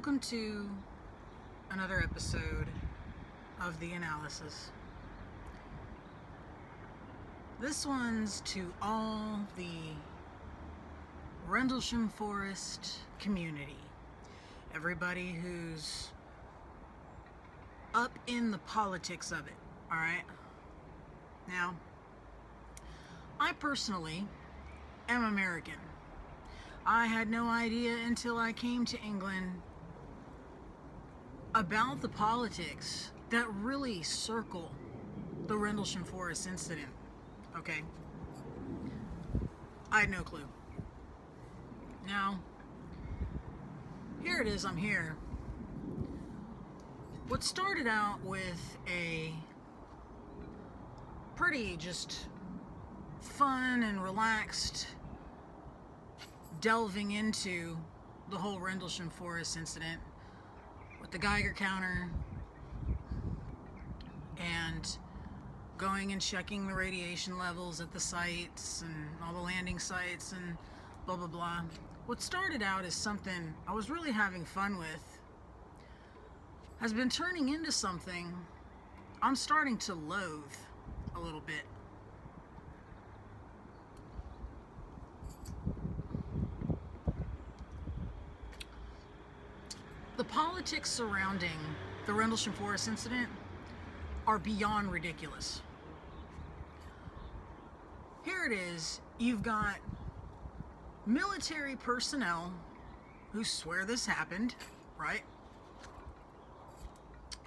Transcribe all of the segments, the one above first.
Welcome to another episode of The Analysis. This one's to all the Rendlesham Forest community. Everybody who's up in the politics of it, alright? Now, I personally am American. I had no idea until I came to England about the politics that really circle the Rendlesham Forest incident. Okay? I had no clue. Now, here it is, I'm here. What started out with a pretty just fun and relaxed delving into the whole Rendlesham Forest incident with the Geiger counter and going and checking the radiation levels at the sites and all the landing sites and blah blah blah. What started out as something I was really having fun with has been turning into something I'm starting to loathe a little bit. The politics surrounding the Rendlesham Forest incident are beyond ridiculous. Here it is, you've got military personnel who swear this happened, right?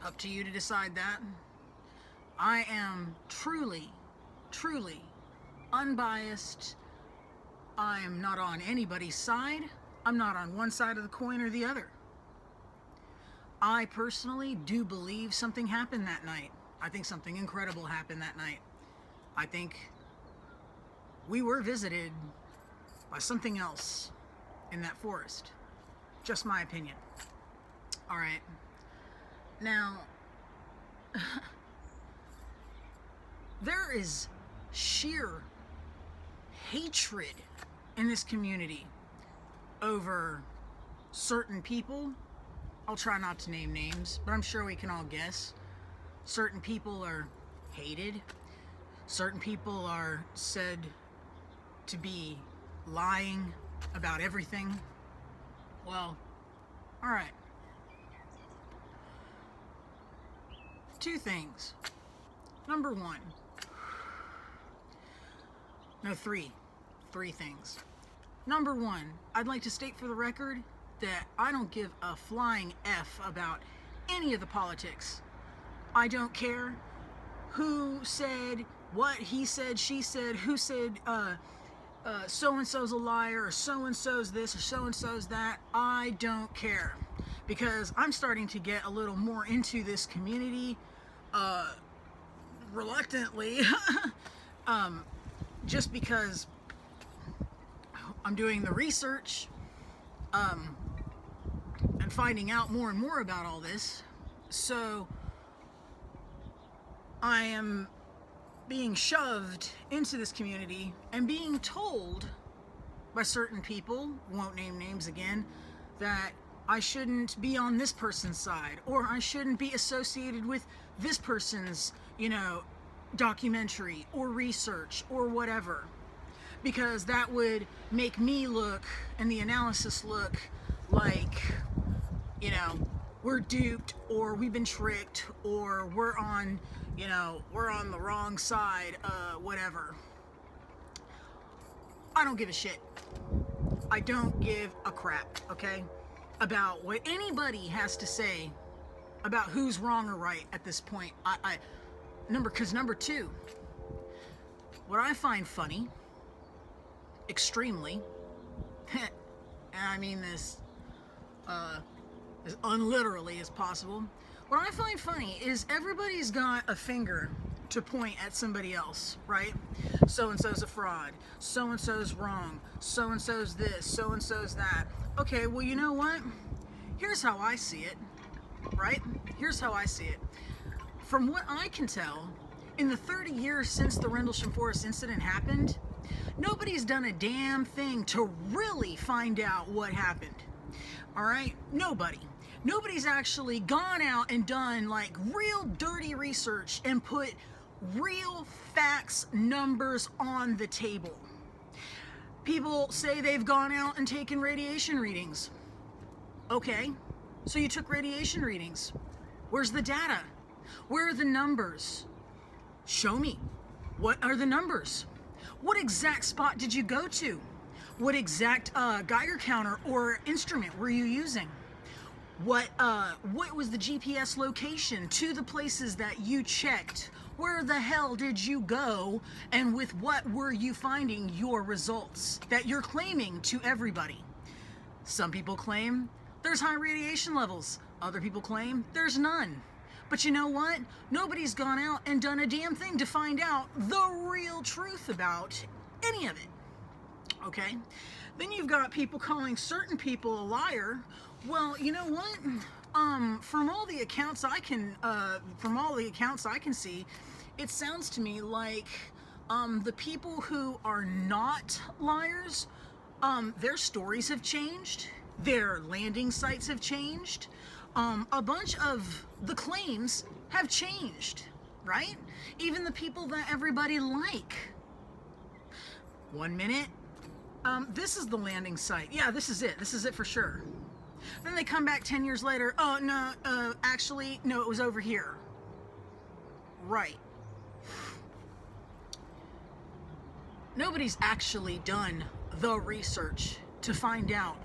Up to you to decide that. I am truly unbiased. I am not on anybody's side. I'm not on one side of the coin or the other. I personally do believe something happened that night. I think something incredible happened that night. I think we were visited by something else in that forest. Just my opinion. All right. Now, there is sheer hatred in this community over certain people. I'll try not to name names, but I'm sure we can all guess. Certain people are hated. Certain people are said to be lying about everything. Well, all right. Two things. Number one. No, three. Three things. Number one, I'd like to state for the record that I don't give a flying F about any of the politics. I don't care who said what, he said, she said, who said so-and-so's a liar, or so-and-so's this, or so-and-so's that. I don't care. Because I'm starting to get a little more into this community, reluctantly, just because I'm doing the research, and finding out more and more about all this. So I am being shoved into this community and being told by certain people, won't name names again, that I shouldn't be on this person's side, or I shouldn't be associated with this person's, documentary or research or whatever, because that would make me look and the analysis look like, we're duped, or we've been tricked, or we're on the wrong side, whatever. I don't give a shit. I don't give a crap, okay, about what anybody has to say about who's wrong or right at this point. Number two, what I find funny, extremely, and I mean this as unliterally as possible, what I find funny is everybody's got a finger to point at somebody else, right? So-and-so's a fraud, so-and-so's wrong, so-and-so's this, so-and-so's that. Okay, well, you know what? Here's how I see it, right? Here's how I see it. From what I can tell, in the 30 years since the Rendlesham Forest incident happened, nobody's done a damn thing to really find out what happened. All right? Nobody. Nobody's actually gone out and done like real dirty research and put real facts, numbers on the table. People say they've gone out and taken radiation readings. Okay, so you took radiation readings. Where's the data? Where are the numbers? Show me. What are the numbers? What exact spot did you go to? What exact Geiger counter or instrument were you using? What was the GPS location to the places that you checked? Where the hell did you go? And with what were you finding your results that you're claiming to everybody? Some people claim there's high radiation levels. Other people claim there's none. But you know what? Nobody's gone out and done a damn thing to find out the real truth about any of it. Okay? Then you've got people calling certain people a liar. Well, you know what? From all the accounts I can see, it sounds to me like the people who are not liars, their stories have changed, their landing sites have changed, a bunch of the claims have changed, right? Even the people that everybody like. 1 minute, this is the landing site. Yeah, this is it for sure. Then they come back 10 years later. Oh, no, actually, no, it was over here. Right. Nobody's actually done the research to find out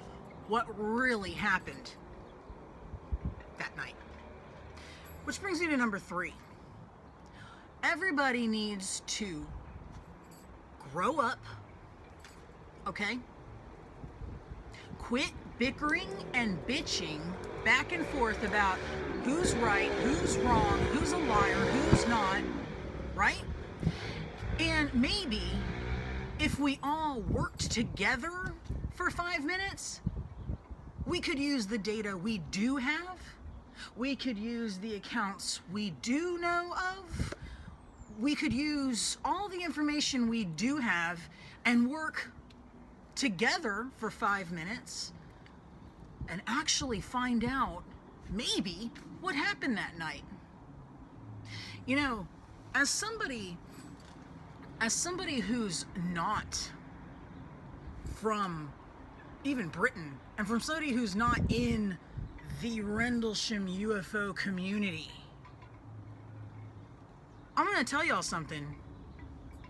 what really happened that night. Which brings me to number 3. Everybody needs to grow up, okay? Quit bickering and bitching back and forth about who's right, who's wrong, who's a liar, who's not, right? And maybe if we all worked together for 5 minutes, we could use the data we do have. We could use the accounts we do know of. We could use all the information we do have and work together for 5 minutes and actually find out maybe what happened that night. You know, as somebody who's not from even Britain, and from somebody who's not in the Rendlesham UFO community, I'm gonna tell y'all something.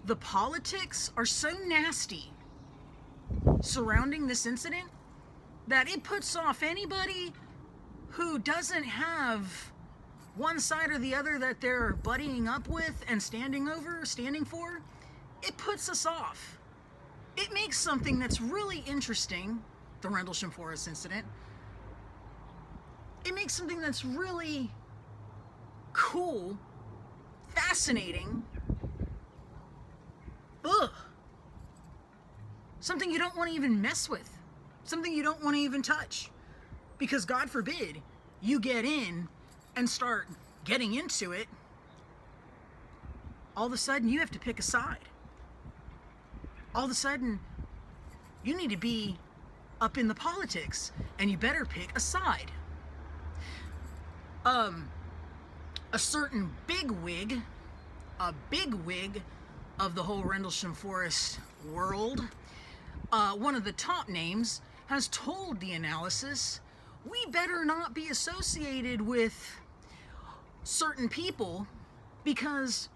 The politics are so nasty surrounding this incident that it puts off anybody who doesn't have one side or the other that they're buddying up with and standing for. It puts us off. It makes something that's really interesting, the Rendlesham Forest incident, it makes something that's really cool, fascinating, something you don't want to even mess with, something you don't want to even touch, because God forbid you get in and start getting into it, all of a sudden you have to pick a side. All of a sudden you need to be up in the politics and you better pick a side. A certain bigwig of the whole Rendlesham Forest world, one of the top names, has told the analysis, we better not be associated with certain people because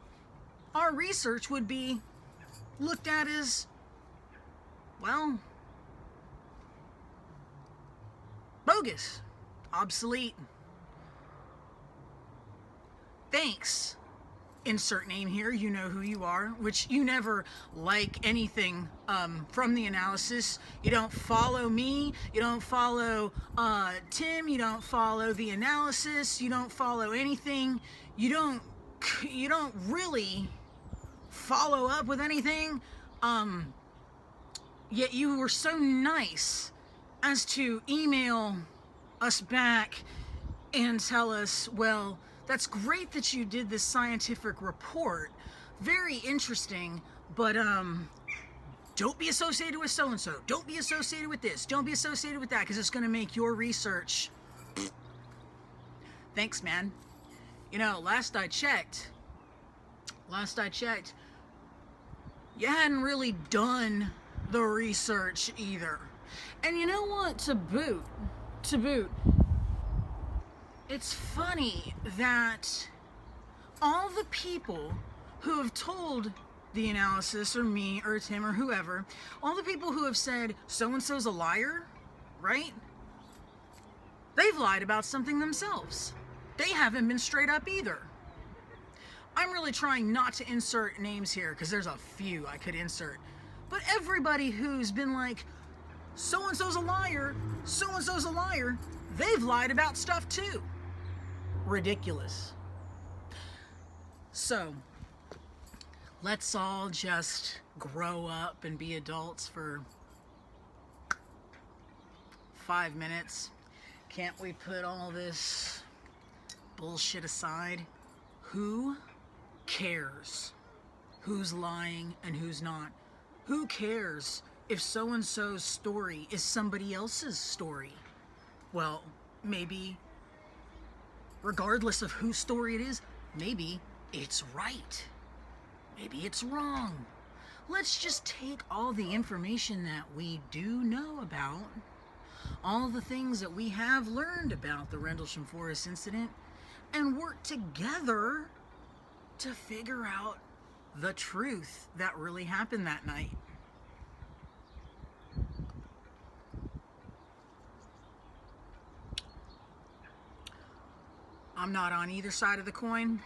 our research would be looked at as, well, bogus, obsolete. Thanks, insert name here, you know who you are, which you never like anything from the analysis. You don't follow me, you don't follow Tim, you don't follow the analysis, you don't follow anything, you don't really follow up with anything, yet you were so nice as to email us back and tell us, well, that's great that you did this scientific report, very interesting, but don't be associated with so-and-so, don't be associated with this, don't be associated with that, because it's going to make your research Thanks, man. You know, last I checked, you hadn't really done the research either. And you know what? To boot, it's funny that all the people who have told the analysis, or me, or Tim, or whoever, all the people who have said, so-and-so's a liar, right? They've lied about something themselves. They haven't been straight up either. I'm really trying not to insert names here, because there's a few I could insert. But everybody who's been like, so-and-so's a liar, so-and-so's a liar, they've lied about stuff too. Ridiculous. So, let's all just grow up and be adults for 5 minutes. Can't we put all this bullshit aside? Who cares who's lying and who's not? Who cares if so-and-so's story is somebody else's story? Well, maybe, regardless of whose story it is, maybe it's right. Maybe it's wrong. Let's just take all the information that we do know about, all the things that we have learned about the Rendlesham Forest incident, and work together to figure out the truth that really happened that night. I'm not on either side of the coin,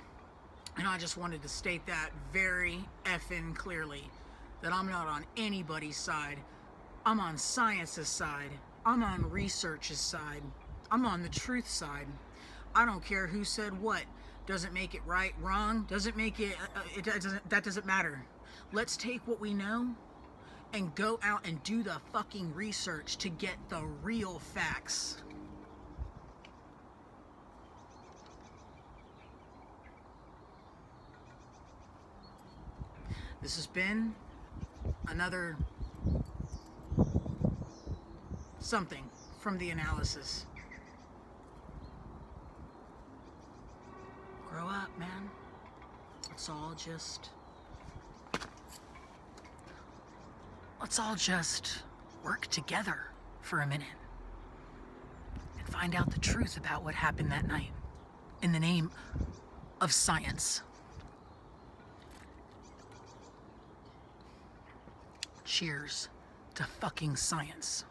and I just wanted to state that very effing clearly, that I'm not on anybody's side. I'm on science's side. I'm on research's side. I'm on the truth side. I don't care who said what. Doesn't make it right, wrong. Doesn't make it, that doesn't matter. Let's take what we know and go out and do the fucking research to get the real facts. This has been another something from the analysis. Grow up, man. Let's all just work together for a minute and find out the truth about what happened that night in the name of science. Cheers to fucking science.